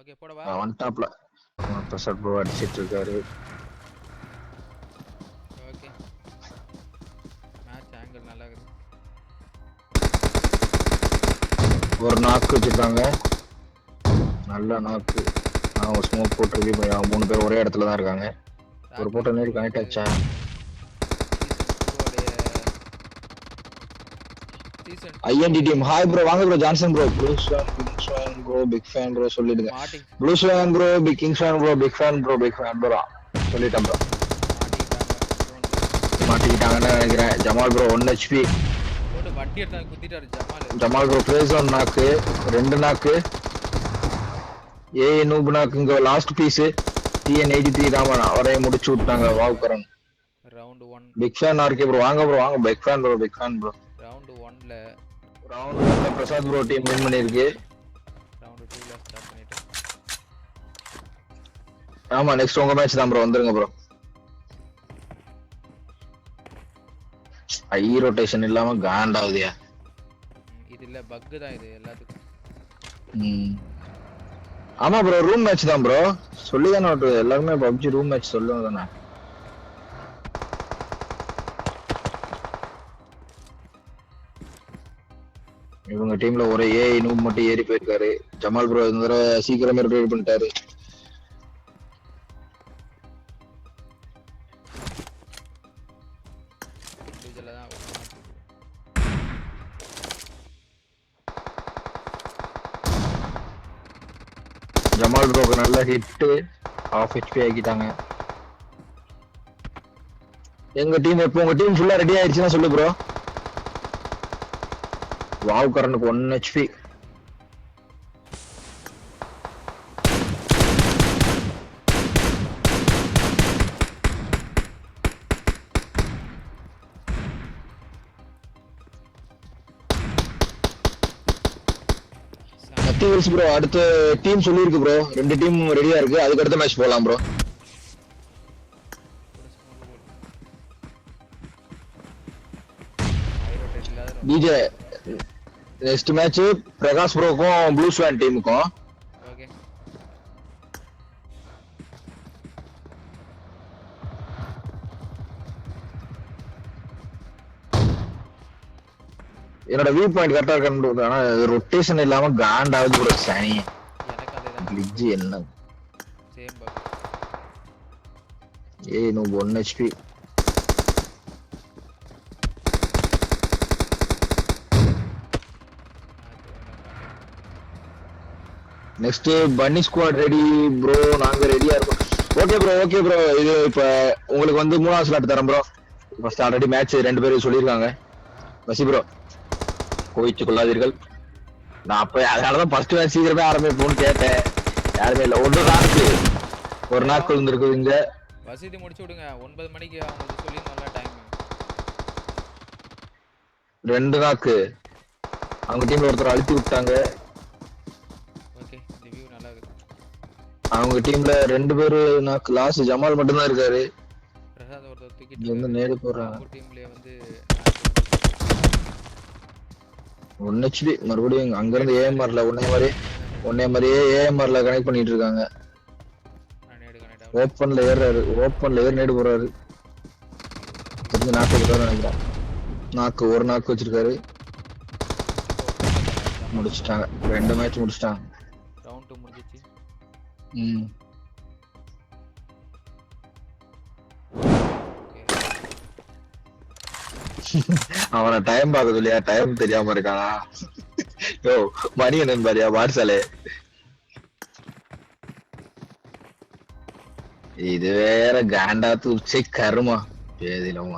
Okay போடவா? One டாப்ல Prasad bro அடிச்சிட்டு இருக்காரு. ஓகே மேட்ச் ஆங்கிள் நல்லா இருக்குது. ஒரு நாக்கு வச்சிருக்காங்க, நல்ல நாக்கு. அவன் ஸ்மோக் போட்டு மூணு பேர் ஒரே இடத்துல தான் இருக்காங்க. ஒரு போட்டோ நேரு கனெக்ட் ஆச்சா? ஐஎன்டி டீம் ஹாய் ப்ரோ, வாங்க bro. Johnson bro, blue swan kings fan bro, big fan bro சொல்லிடுங்க. Blue swan bro, big kings fan bro, big fan bro, big fan bro சொல்லிட்டேன் ப்ரோ. மாட்டிக்கிட்டாங்கன்னு நினைக்கிறேன். Jamal bro 1 HP. போட்டு வட்டி எடுத்து குத்திட்டாரு Jamal. Jamal bro place one knock, 2 knock. A noob நாக்குங்க last piece. TN83 Raman அவரே முடிச்சு விட்டாங்க. வாவ்கரன் round 1 big fan RK bro. வாங்க ப்ரோ வாங்க, big fan bro, big fan bro. Round 1ல பிரசாத் ப்ரோ டீம் வின் பண்ணிருக்கு. ரவுண்ட் 2ல ஸ்டார்ட் பண்ணிட்டு ஆமா நெக்ஸ்ட் உங்க மேட்ச் தான் ப்ரோ, வந்துருங்க ப்ரோ. ஐ ரொட்டேஷன் இல்லாம காண்டாவுதியா. இது இல்ல பக் தான் இது எல்லாத்துக்கும். ஆமா ப்ரோ ரூம் மேட்ச் தான் ப்ரோ. சொல்லி தானே எல்லாருமே PUBG ரூம் மேட்ச் சொல்லுங்க தானே. இவங்க டீம்ல ஒரு ஏஐ நூப் மட்டும் ஏறி போயிருக்காரு. ஜமால் ப்ரோ இந்த தடவை சீக்கிரமே ரிட்டையர் பண்ணிட்டாரு. ஜமால் ப்ரோக்கு நல்ல ஹிட், half HP ஆக்கிட்டாங்க. எங்க டீம் இப்போ உங்க டீம் ஃபுல்லா ரெடி ஆயிடுச்சுன்னா சொல்லு ப்ரோ. வாவ் கரனுக்கு 1 HP. நத்திவல்ஸ் ப்ரோ அடுத்த டீம் சொல்லிருக்கு ப்ரோ. 2 டீம் ரெடியா இருக்கு. அதுக்கு அடுத்த மேட்ச் போலாம் bro. DJ next match Prakash ப்ரோக்கும் ப்ளூ ஸ்வான் டீமுக்கும். ஓகே என்னோட வியூ பாயிண்ட் கரெக்டா இருக்கான்னு, ஆனா ரொட்டேஷன் இல்லாம காண்டாவது ப்ரோ. சனி எனக்கு அதேதான் கிளிட்ஜ் என்ன சேம் பக். ஏய் நோ 1 HP. நெக்ஸ்ட் பன்னி ஸ்குவாட் ரெடி ப்ரோ. நாங்க ரெடியா இருக்கோம். Okay bro okay bro. இது இப்ப உங்களுக்கு வந்து 3வது ஸ்லாட் தரேன் ப்ரோ. ஃபர்ஸ்ட் ஆல்ரெடி மேட்ச் 2 பேரும் சொல்லிருக்காங்க. வசி ப்ரோ கோயிச்சு கொள்ளாதீர்கள். நான் அப்ப அதனாலதான் ஃபர்ஸ்ட் மேட்ச் சீக்கிரமே ஆரம்பிப்போம்னு கேட்டேன். யாருமே இல்ல. ஒரு நாக்கு விழுந்திருக்கு இங்க. வசதி முடிச்சு விடுங்க. 9 மணிக்கு அவங்களுக்கு சொல்லி நல்ல டைம். 2 நாக்கு அவங்க டீம்ல ஒருத்தர் அழுத்தி விட்டாங்க. ஓகே இந்த வியூ நல்லா இருக்கு. அவங்க டீம்ல 2 பேரு நாக்கு. லாஸ்ட் ஜமால் மட்டும் தான் இருக்காரு. பிரசாத் ஒருத்தர் தூக்கிட்டு இங்க வந்து நேடு போறாங்க. அவங்க டீம்லயே வந்து 1 HP மறுபடியும் அங்க இருந்து ஏஎம்ஆர்ல உன்னை மாதிரியே ஏஎம்ஆர்ல கனெக்ட் பண்ணிட்டு இருக்காங்க. ஓப்பன்ல ஏறாரு. ஓப்பன்ல ஏறி நேடு போறாரு. தெரிஞ்ச நாக்கு வச்சிருக்காரு நினைக்கிறேன். நாக்கு ஒரு நாக்கு வச்சிருக்காரு. முடிச்சிட்டாங்க. 2 மேட்ச் முடிச்சிட்டாங்க. ரவுண்ட் 2 முடிஞ்சிச்சு. அவனை டைம் பார்க்க சொல்லியா? டைம் தெரியாம இருக்கானா? யோ மணி என்னன்னு பாரியா வாட்ஸ்அலே. இது வேற காண்டாத்து உச்சை கருமா பேதிலும்.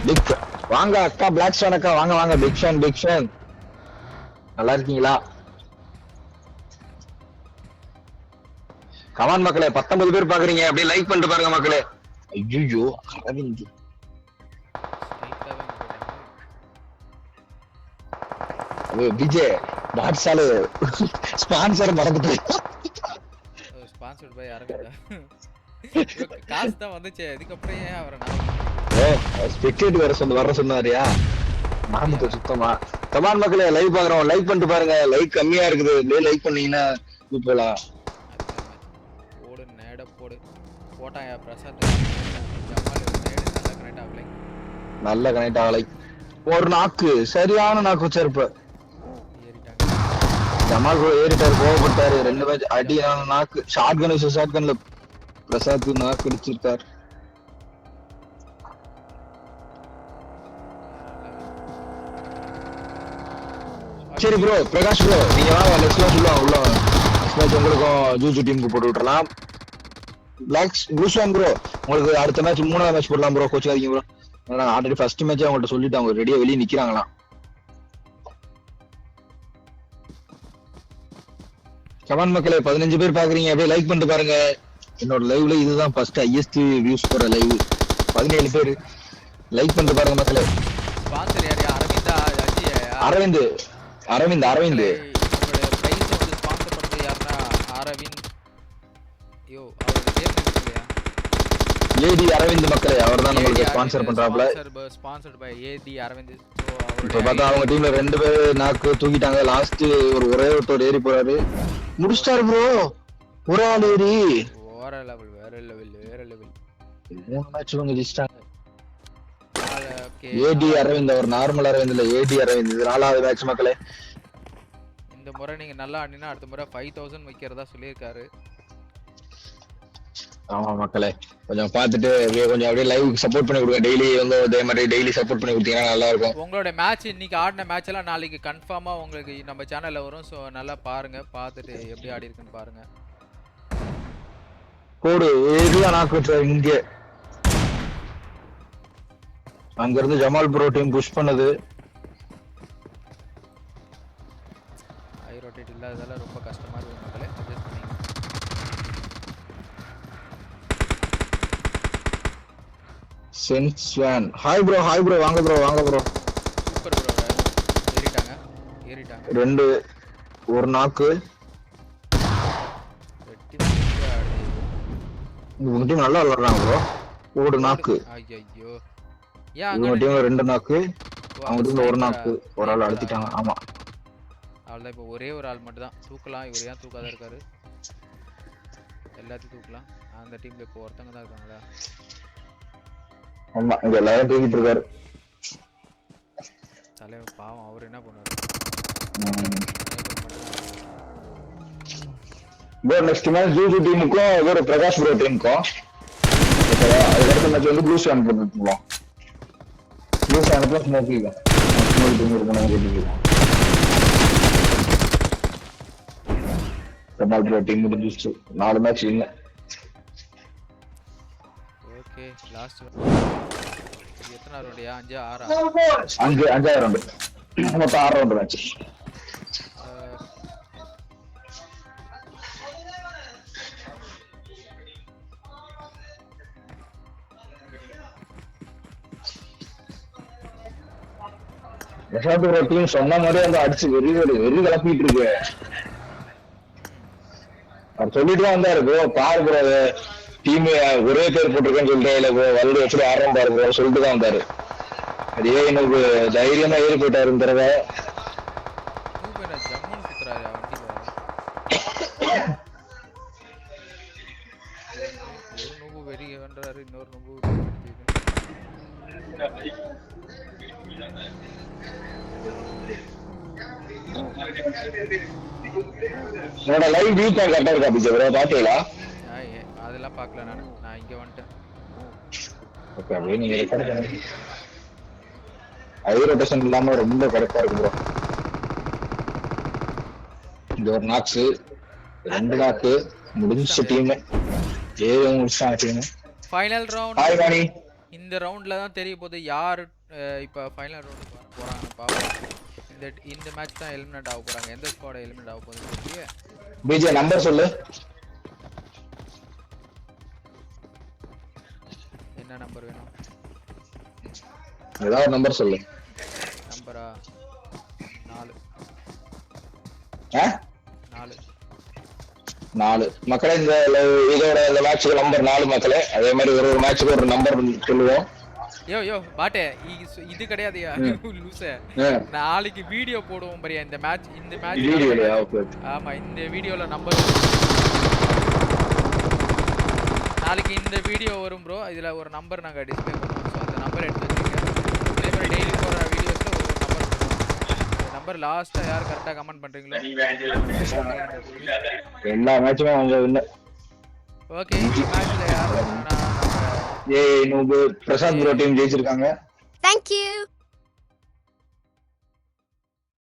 பிக் வாங்க அக்கா, பிளாக் ஸ்டான் அக்கா வாங்க வாங்க. Big fan big fan. நல்லா இருக்கீங்களா? கமான் மக்களே, 19 பேர் பாக்குறீங்க. அப்படியே லைக் பண்ணிட்டு பாருங்க மக்களே. ஐயோ அரவிந்த் விஜய் வாட்ஸ்அல ஸ்பான்சர் மறந்துட்டு. ஸ்பான்சர்ட் பை அரவிந்தா. காசு தான் வந்துச்சு. அதுக்கப்புறம் ஏன் அவரை ஸ்பெக்டேட் வர சொன்னாரியா? மறந்துட்டு சுத்தமா. கமான் மக்களே லைவ் பாக்குறோம். லைக் பண்ணிட்டு பாருங்க. லைக் கம்மியா இருக்குது. லைக் பண்ணீங்கன்னா போலாம். போடு நேட போடு. போட்டாயா பிரசாத். ஜமால் நேடு நல்லா கனெக்ட் ஆகலை. நல்ல கனெக்ட் ஆகலை. ஒரு நாக்கு சரியான நாக்கு வச்சிருப்ப. ஏறிட்டாங்க. ஜமால் ப்ரோ ஏறிட்டாரு, கோவப்பட்டாரு. 2 மேட்ச் அடியான நாக்கு. ஷாட் கன்ல பிரசாத் நாக்கு அடிச்சிருக்காரு. சரி ப்ரோ, பிரகாஷ் ப்ரோ நீங்க வாங்க, நெக்ஸ்ட் மேட்ச் உள்ள வாங்க. நெக்ஸ்ட் மேட்ச் உங்களுக்கும் ஜூஜு டீமுக்கு போட்டு விட்டுறலாம். ப்ளூஸ்வான் ப்ரோ உங்களுக்கு அடுத்த மேட்ச் 3ஆவது மேட்ச் போடலாம் ப்ரோ, கோச்சுக்காதீங்க ப்ரோ. நான் ஆல்ரெடி ஃபர்ஸ்ட் மேட்சே அவங்கள்ட்ட சொல்லிட்டு அவங்க ரெடியா வெளியே நிக்கிறாங்களாம். கமெண்ட் மக்களே 15 பேர் பாக்குறீங்க, அப்படியே லைக் பண்ணிட்டு பாருங்க. என்னோட லைவ்ல இதுதான் ஃபர்ஸ்ட் ஹையஸ்ட் வியூஸ் போற லைவ். 17 பேர் லைக் பண்ணிட்டு பாருங்க மக்களே. ஸ்பான்சர் யாரியா? அரவிந்தா அஜியா? அரவிந்த் அரவிந்த் அரவிந்த் நம்மளோட பிரைஸ் வந்து ஸ்பான்சர் பண்றது யாருன்னா அரவிந்த். ஐயோ அவர் பேர் தெரியலையா? ஏடி அரவிந்த் மக்களே, அவர்தான் நம்மளுக்கு ஸ்பான்சர் பண்றாப்ல. Sponsored by AD Aravind. So இப்ப பார்த்தா அவங்க டீம்ல 2 பேர் நாக்கு தூக்கிட்டாங்க. லாஸ்ட் ஒரே ஒருத்தர் ஏறி போறாரு, முடிச்சிட்டாரு ப்ரோ. ஒரு ஆள் ஏறி வேற லெவல் வேற லெவல் வேற லெவல். 3 மேட்ச் இவங்க ஜெயிச்சிட்டாங்க. ஓகே ஏடி அரவிந்த், அவர் நார்மல் அரவிந்த் இல்ல, ஏடி அரவிந்த். இது 4வது மேட்ச் மக்களே. இந்த முறை நீங்க நல்லா ஆடினா அடுத்த முறை 5000 வைக்கிறதா சொல்லியிருக்காரு. ஆமா மக்களே, கொஞ்சம் பார்த்துட்டு கொஞ்சம் அப்படியே லைவுக்கு சப்போர்ட் பண்ணி கொடுங்க. டெய்லி வந்து அதே மாதிரி டெய்லி சப்போர்ட் பண்ணி கொடுத்தீங்கன்னா நல்லா இருக்கும். உங்களோட மேட்ச் இன்னைக்கு ஆடின மேட்ச் எல்லாம் நாளைக்கு கன்ஃபார்மா உங்களுக்கு நம்ம சேனல்ல வரும். ஸோ நல்லா பாருங்க, பார்த்துட்டு எப்படி ஆடி இருக்குன்னு பாருங்க. போடு ஏரியா நாக்கு வச்சாரு இங்கே. அங்க இருந்து ஜமால் ப்ரோ டீம் புஷ் பண்ணது. ஹை ரொட்டேட் இல்லாததால ரொம்ப கஷ்டமா இருக்கு மக்களே, அட்ஜஸ்ட் பண்ணிங்க. சென்ஸ்வான் ஹாய் ப்ரோ வாங்க ப்ரோ சூப்பர் ப்ரோ. ஏறிட்டாங்க 2 ஒரு நாக்கு. வெட்டி முடிச்சு ஆடி. உங்க டீம் நல்லா விளையாடுறாங்க ப்ரோ. ஒரு நாக்கு. ஐயோ ஏன் உங்க டீம்ல 2 நாக்கு, அவங்க டீம்ல ஒரு நாக்கு. ஒரு ஆள் அடிச்சிட்டாங்க. ஆமா அவ்வளவுதான். இப்போ ஒரே ஒரு ஆள் மட்டும் தான் தூக்கலாம். இவர் ஏன் தூக்காத இருக்காரு? எல்லாத்தையும் தூக்கலாம். அந்த டீம்ல இப்போ ஒருத்தங்க தான் இருக்காங்களா? ஆமா, இங்க எல்லாரும் தூக்கிட்டு இருக்காரு தலைவர். பாவம், அவர் என்ன பண்ணுவாரு? ப்ரோ நெக்ஸ்ட் மேட்ச் ஜூஜு டீமுக்கும் ஒரு பிரகாஷ் ப்ரோ டீமுக்கும். ஓகேவா? அதுக்கடுத்த மேட்ச் வந்து ப்ளூஸ்வான் போட்டுக்கலாம். ப்ளூஸ்வான் ப்ளஸ் ஸ்மோக்கி தான். ஸ்மோக்கி டீம் இருக்கணும் கேட்டுக்கலாம். ஜமால் ப்ரோ டீம் முடிஞ்சிச்சு. 4 மேட்ச் இல்ல. ஓகே லாஸ்ட் எத்தனை ரவுண்டியா? 5 6 5 ரவுண்டு. மொத்தம் 6 round match. Prasad bro team சொன்ன மாதிரி அந்த அடிச்சு வெறி கிளப்பிட்டு இருக்கு. அவர் சொல்லிட்டு தான் வந்தாரு ப்ரோ, பாரு ப்ரோ டீம் ஒரே பேர் போட்டிருக்கேன்னு சொல்லிட்டு இல்ல ப்ரோ வலது எப்படி ஆரம்பம் பாரு ப்ரோ சொல்லிட்டு தான் வந்தாரு. அதே எனக்கு தைரியமா ஏறி போயிட்டாரு இந்த தடவை. என்னோட லைவ் வியூ பாயிண்ட் கரெக்டா இருக்கா பிஜே ப்ரோ? பாத்தீங்களா? அதெல்லாம் பார்க்கல நான் இங்க வந்துட்டேன். ஓகே, அப்படியே நீங்க ரெக்கார்ட் பண்ணுங்க. ஐ ரொட்டேஷன் இல்லாம ரொம்ப கரெக்டா இருக்கு ப்ரோ. இந்த ஒரு நாக்ஸ் 2 நாக்கு முடிஞ்ச டீம். ஏழு முடிச்சாங்க team. Final round. Hi Vani. இந்த ரவுண்ட்ல தான் தெரிய போகுது யார் இப்ப ஃபைனல் ரவுண்டுக்கு வர போறாங்கன்னு பாப்போம். இந்த மேட்ச் தான் எலிமினேட் ஆக போறாங்க. எந்த ஸ்குவாட் எலிமினேட் ஆக போகுதுன்னு தெரியல. பிஜே நம்பர் சொல்லு. என்ன நம்பர் வேணும்? ஏதாவது நம்பர் சொல்லு. நம்பரா? 4. 4 மக்களே. இந்த இதோட இந்த மேட்சுக்கு நம்பர் 4 மக்களே. அதே மாதிரி ஒரு மேட்சுக்கு ஒரு நம்பர் சொல்லுவோம். யோ பாட்டே இது கிடையாதுயா லூசே. நாளைக்கு வீடியோ போடுவோம் பாரியா இந்த மேட்ச் வீடியோலயா? ஓகே. ஆமா இந்த வீடியோல நம்பர் நாளைக்கு இந்த வீடியோ வரும் ப்ரோ. இதுல ஒரு நம்பர் நாங்க டிஸ்ப்ளே பண்ணுவோம். ஸோ அந்த நம்பர் எடுத்து வச்சுக்கோங்க. இதே மாதிரி டெய்லி போற வீடியோஸ்ல ஒரு நம்பர் இந்த நம்பர் லாஸ்டா யார் கரெக்டா கமெண்ட் பண்றீங்களோ எல்லா மேட்சுமே அவங்க வின்னர். ஓகே இந்த மேட்ச்ல யார் நம்ம பிரசாத் ப்ரோ டீம் ஜெயிச்சிருக்காங்க. Thank you.